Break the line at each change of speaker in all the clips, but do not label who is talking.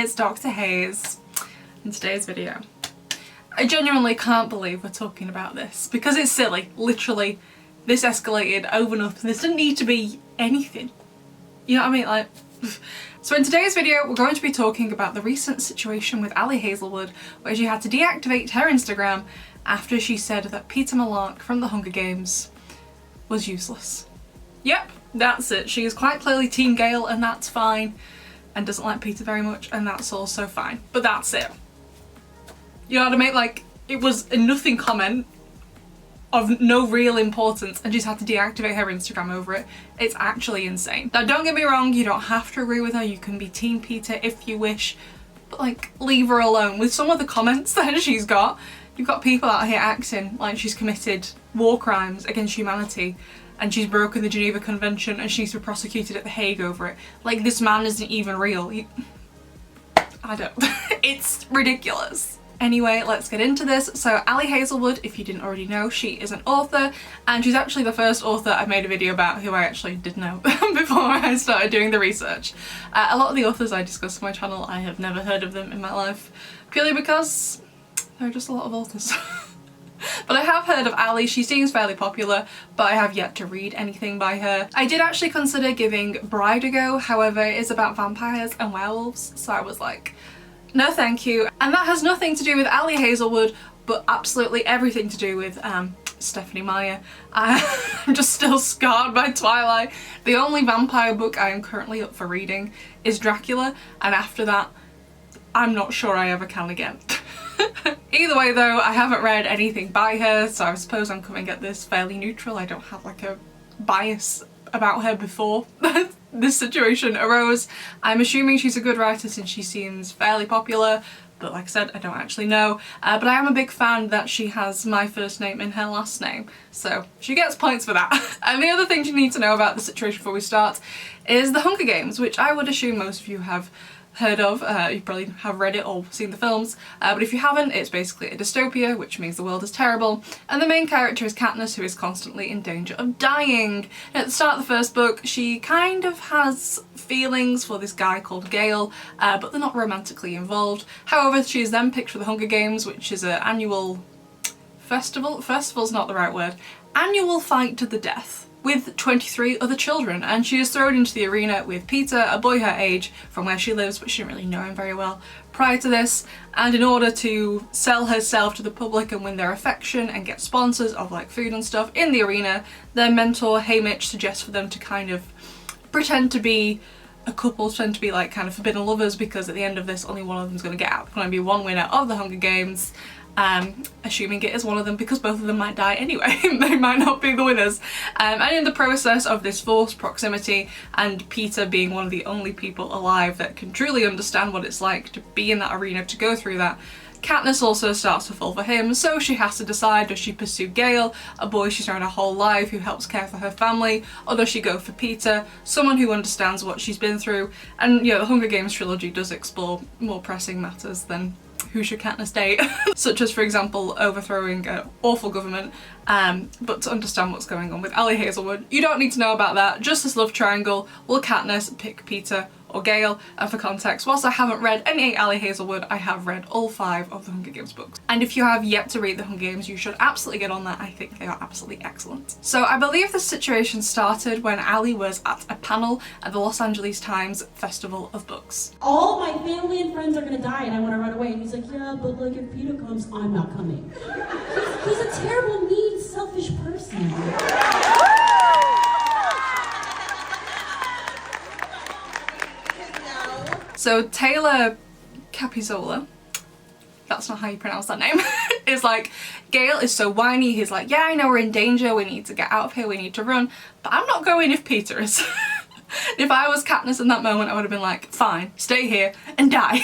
it's Dr. Hayes in today's video. I genuinely can't believe we're talking about this because it's silly. Literally, this escalated over nothing. This didn't need to be anything. You know what I mean? Like, so in today's video, we're going to be talking about the recent situation with Ali Hazelwood, where she had to deactivate her Instagram after she said that Peeta Malark from the Hunger Games was useless. Yep, that's it. She is quite clearly Team Gale, and that's fine, and doesn't like Peeta very much, and that's also fine. But that's it. You know what I mean? Like, it was a nothing comment of no real importance and she's had to deactivate her Instagram over it. It's actually insane. Now don't get me wrong, you don't have to agree with her, you can be Team Peeta if you wish, but like, leave her alone. With some of the comments that she's got, you've got people out here acting like she's committed war crimes against humanity and she's broken the Geneva Convention and she needs to be prosecuted at The Hague over it. Like, this man isn't even real. I don't. It's ridiculous. Anyway, let's get into this. So Ali Hazelwood, if you didn't already know, she is an author, and she's actually the first author I made a video about who I actually did know before I started doing the research. A lot of the authors I discuss on my channel, I have never heard of them in my life, purely because there are just a lot of authors. But I have heard of Ali. She seems fairly popular, but I have yet to read anything by her. I did actually consider giving Bride a go, however it is about vampires and werewolves, so I was like, no thank you. And that has nothing to do with Ali Hazelwood, but absolutely everything to do with Stephenie Meyer. I'm just still scarred by Twilight. The only vampire book I am currently up for reading is Dracula, and after that, I'm not sure I ever can again. Either way though, I haven't read anything by her, so I suppose I'm coming at this fairly neutral. I don't have like a bias about her before this situation arose. I'm assuming she's a good writer since she seems fairly popular, but like I said, I don't actually know. But I am a big fan that she has my first name in her last name, so she gets points for that. And the other thing you need to know about the situation before we start is the Hunger Games, which I would assume most of you have heard of. You probably have read it or seen the films, but if you haven't, it's basically a dystopia, which means the world is terrible, and the main character is Katniss, who is constantly in danger of dying. And at the start of the first book, she kind of has feelings for this guy called Gale, but they're not romantically involved. However, she is then picked for the Hunger Games, which is an annual festival. Festival's not the right word. Annual fight to the death with 23 other children, and she is thrown into the arena with Peeta, a boy her age, from where she lives, but she didn't really know him very well prior to this. And in order to sell herself to the public and win their affection and get sponsors of like food and stuff in the arena, their mentor Haymitch suggests for them to kind of pretend to be a couple, pretend to be like kind of forbidden lovers, because at the end of this only one of them is going to get out. There's going to be one winner of the Hunger Games. Assuming it is one of them, because both of them might die anyway. They might not be the winners. And in the process of this forced proximity, and Peeta being one of the only people alive that can truly understand what it's like to be in that arena, to go through that, Katniss also starts to fall for him, so she has to decide, does she pursue Gale, a boy she's known her whole life who helps care for her family, or does she go for Peeta, someone who understands what she's been through? And you know, the Hunger Games trilogy does explore more pressing matters than who should Katniss date, such as, for example, overthrowing an awful government, but to understand what's going on with Ali Hazelwood, you don't need to know about that. Just this love triangle. Will Katniss pick Peeta or Gale? And for context, whilst I haven't read any Ali Hazelwood, I have read all 5 of the Hunger Games books. And if you have yet to read the Hunger Games, you should absolutely get on that. I think they are absolutely excellent. So I believe the situation started when Ali was at a panel at the Los Angeles Times Festival of Books.
All my family and friends are gonna die and I wanna run away. And he's like, yeah, but like if Peeta comes, I'm not coming. He's a terrible, mean, selfish person.
So Taylor Capizola, that's not how you pronounce that name, is like, Gale is so whiny, he's like, yeah, I know we're in danger, we need to get out of here, we need to run, but I'm not going if Peeta is. If I was Katniss in that moment, I would have been like, fine, stay here and die.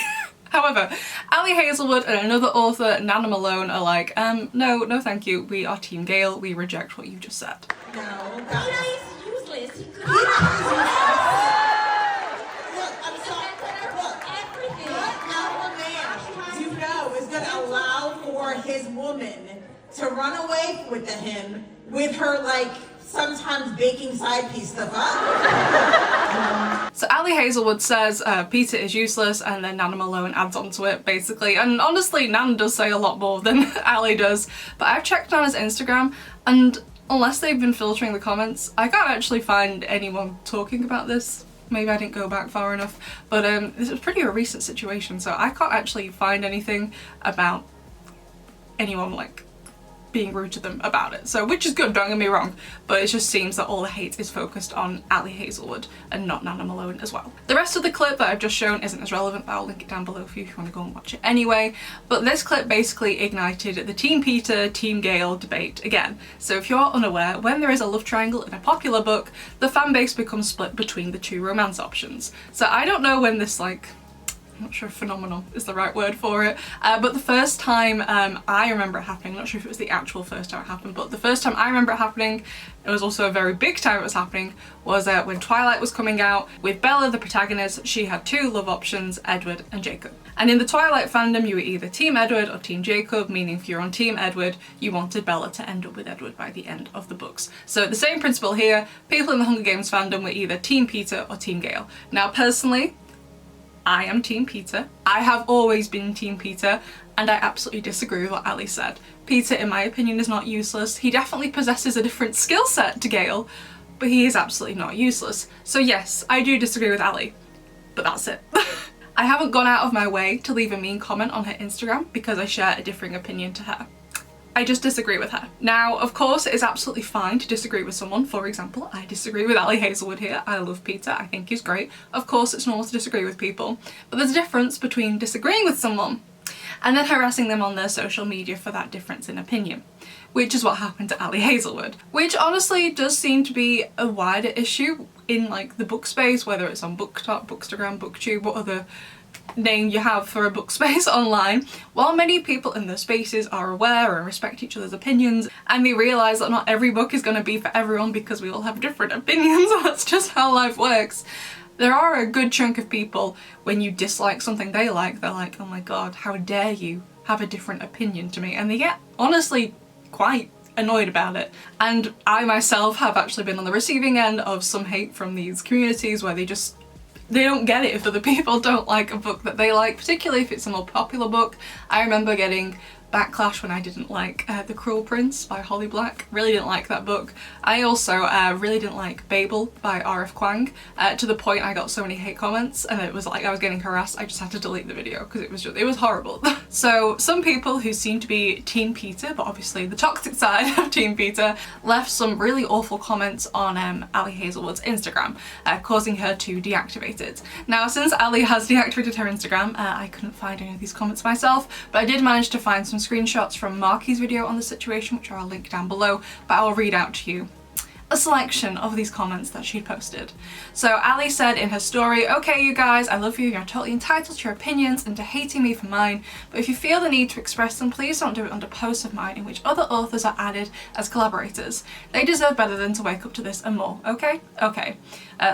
However, Ali Hazelwood and another author, Nana Malone, are like, no thank you, we are Team Gale, we reject what you just said.
No, he's useless. He could his woman to run away with him with her like sometimes baking side piece stuff up.
So Ali Hazelwood says Peeta is useless, and then Nana Malone adds onto it basically. And honestly, Nana does say a lot more than Ali does. But I've checked Nana's Instagram, and unless they've been filtering the comments, I can't actually find anyone talking about this. Maybe I didn't go back far enough, but this was pretty a recent situation, so I can't actually find anything about anyone like being rude to them about it. So, which is good, don't get me wrong, but it just seems that all the hate is focused on Ali Hazelwood and not Nana Malone as well. The rest of the clip that I've just shown isn't as relevant, but I'll link it down below for you if you want to go and watch it anyway. But this clip basically ignited the Team Peeta, Team Gale debate again. So if you're unaware, when there is a love triangle in a popular book, the fan base becomes split between the two romance options. So I don't know when this I'm not sure if phenomenal is the right word for it, but the first time I remember it happening, I'm not sure if it was the actual first time it happened, but the first time I remember it happening, it was also a very big time it was happening, was when Twilight was coming out. With Bella, the protagonist, she had two love options, Edward and Jacob. And in the Twilight fandom, you were either Team Edward or Team Jacob, meaning if you're on Team Edward, you wanted Bella to end up with Edward by the end of the books. So the same principle here, people in the Hunger Games fandom were either Team Peeta or Team Gale. Now personally, I am Team Peeta. I have always been Team Peeta, and I absolutely disagree with what Ali said. Peeta, in my opinion, is not useless. He definitely possesses a different skill set to Gale, but he is absolutely not useless. So yes, I do disagree with Ali, but that's it. I haven't gone out of my way to leave a mean comment on her Instagram because I share a differing opinion to her. I just disagree with her. Now, of course, it is absolutely fine to disagree with someone. For example, I disagree with Ali Hazelwood here. I love Peeta, I think he's great. Of course, it's normal to disagree with people, but there's a difference between disagreeing with someone and then harassing them on their social media for that difference in opinion, which is what happened to Ali Hazelwood, which honestly does seem to be a wider issue in like the book space, whether it's on BookTok, Bookstagram, BookTube, what other name you have for a book space online. While many people in those spaces are aware and respect each other's opinions, and they realise that not every book is going to be for everyone because we all have different opinions, that's just how life works, there are a good chunk of people, when you dislike something they like, they're like, oh my god, how dare you have a different opinion to me, and they get honestly quite annoyed about it. And I myself have actually been on the receiving end of some hate from these communities where they don't get it if other people don't like a book that they like, particularly if it's a more popular book. I remember getting backlash when I didn't like The Cruel Prince by Holly Black. Really didn't like that book. I also really didn't like Babel by R.F. Kuang, to the point I got so many hate comments and it was like I was getting harassed. I just had to delete the video because it was horrible. So some people who seem to be Team Peeta, but obviously the toxic side of Team Peeta, left some really awful comments on Ali Hazelwood's Instagram, causing her to deactivate it. Now, since Ali has deactivated her Instagram, I couldn't find any of these comments myself, but I did manage to find some screenshots from Marky's video on the situation, which I'll link down below, but I'll read out to you a selection of these comments that she'd posted. So Ali said in her story, okay you guys, I love you, you're totally entitled to your opinions and to hating me for mine, but if you feel the need to express them, please don't do it under posts of mine in which other authors are added as collaborators. They deserve better than to wake up to this and more, okay? Okay.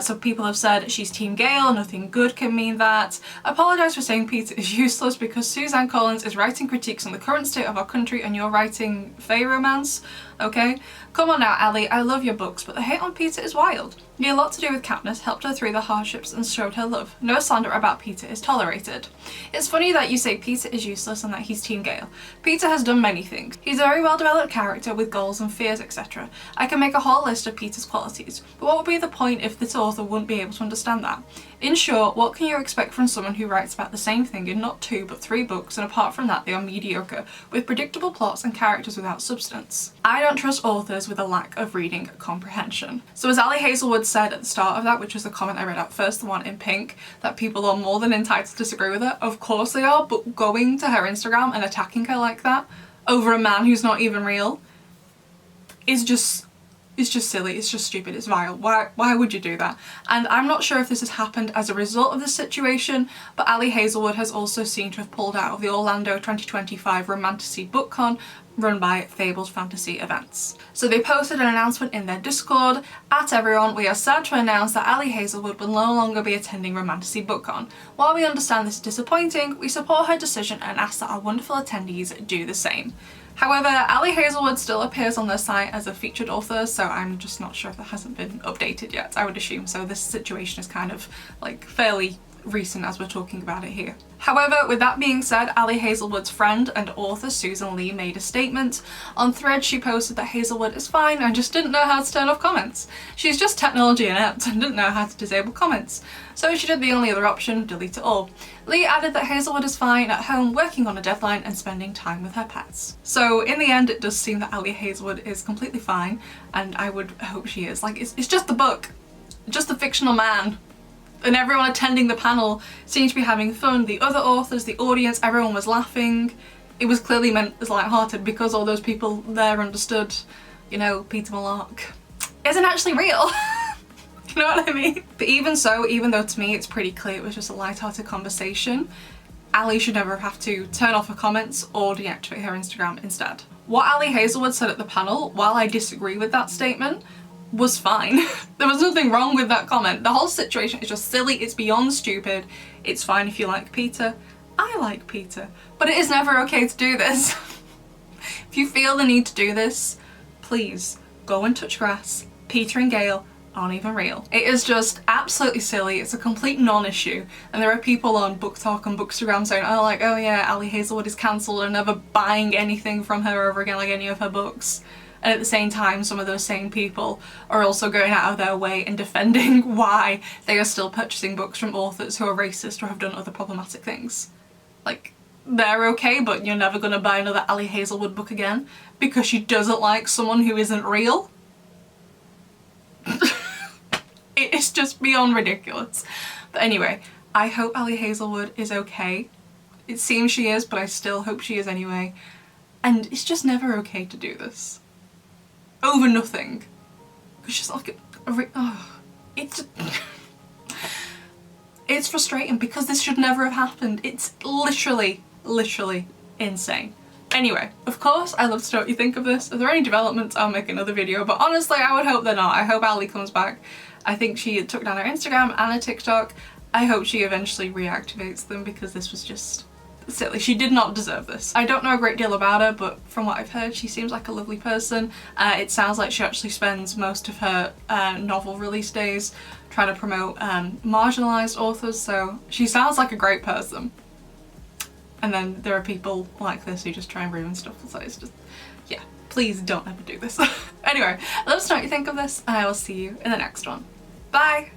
So people have said she's Team Gale, nothing good can mean that. Apologise for saying Peeta is useless because Suzanne Collins is writing critiques on the current state of our country and you're writing fae romance, okay? Come on now, Ali, I love your books, but the hate on Peeta is wild. You had a lot to do with Katniss, helped her through the hardships and showed her love. No slander about Peeta is tolerated. It's funny that you say Peeta is useless and that he's Team Gale. Peeta has done many things. He's a very well developed character with goals and fears, etc. I can make a whole list of Peeta's qualities, but what would be the point if this author wouldn't be able to understand that? In short, what can you expect from someone who writes about the same thing in not 2 but 3 books, and apart from that they are mediocre, with predictable plots and characters without substance? I don't trust authors with a lack of reading comprehension. So as Ali Hazelwood said at the start of that, which was the comment I read out first, the one in pink, that people are more than entitled to disagree with her, of course they are, but going to her Instagram and attacking her like that over a man who's not even real is just silly, it's just stupid, it's vile. Why would you do that? And I'm not sure if this has happened as a result of this situation, but Ali Hazelwood has also seemed to have pulled out of the Orlando 2025 Romantasy BookCon run by Fabled Fantasy Events. So they posted an announcement in their Discord, at everyone, we are sad to announce that Ali Hazelwood will no longer be attending Romantasy BookCon. While we understand this is disappointing, we support her decision and ask that our wonderful attendees do the same. However, Ali Hazelwood still appears on their site as a featured author, so I'm just not sure if that hasn't been updated yet. I would assume so. This situation is kind of like fairly recent as we're talking about it here. However, with that being said, Ali Hazelwood's friend and author Susan Lee made a statement. On Threads, she posted that Hazelwood is fine and just didn't know how to turn off comments. She's just technology inept and didn't know how to disable comments. So she did the only other option, delete it all. Lee added that Hazelwood is fine at home, working on a deadline and spending time with her pets. So in the end, it does seem that Ali Hazelwood is completely fine, and I would hope she is. Like, it's just the book, just a fictional man. And everyone attending the panel seemed to be having fun. The other authors, the audience, everyone was laughing. It was clearly meant as lighthearted because all those people there understood, you know, Peeta Malark isn't actually real. You know what I mean? But even so, even though to me it's pretty clear it was just a lighthearted conversation, Ali should never have to turn off her comments or deactivate her Instagram instead. What Ali Hazelwood said at the panel, while I disagree with that statement, was fine. There was nothing wrong with that comment. The whole situation is just silly, it's beyond stupid. It's fine if you like Peeta. I like Peeta. But it is never okay to do this. If you feel the need to do this, please go and touch grass. Peeta and Gale aren't even real. It is just absolutely silly. It's a complete non-issue. And there are people on Book Talk and Bookstagram saying, oh, like, oh yeah, Ali Hazelwood is cancelled and never buying anything from her over again, like any of her books. And at the same time, some of those same people are also going out of their way and defending why they are still purchasing books from authors who are racist or have done other problematic things. Like, they're okay, but you're never gonna buy another Ali Hazelwood book again because she doesn't like someone who isn't real? It is just beyond ridiculous. But anyway, I hope Ali Hazelwood is okay. It seems she is, but I still hope she is anyway. And it's just never okay to do this. Over nothing. It's just like it's frustrating because this should never have happened. It's literally insane. Anyway, of course, I'd love to know what you think of this. If there are any developments, I'll make another video, but honestly, I would hope they're not. I hope Ali comes back. I think she took down her Instagram and her TikTok. I hope she eventually reactivates them because this was just silly. She did not deserve this. I don't know a great deal about her, but from what I've heard, she seems like a lovely person. It sounds like she actually spends most of her novel release days trying to promote marginalised authors, so she sounds like a great person. And then there are people like this who just try and ruin stuff, so it's just, yeah, please don't ever do this. Anyway, let us know what you think of this, and I will see you in the next one. Bye!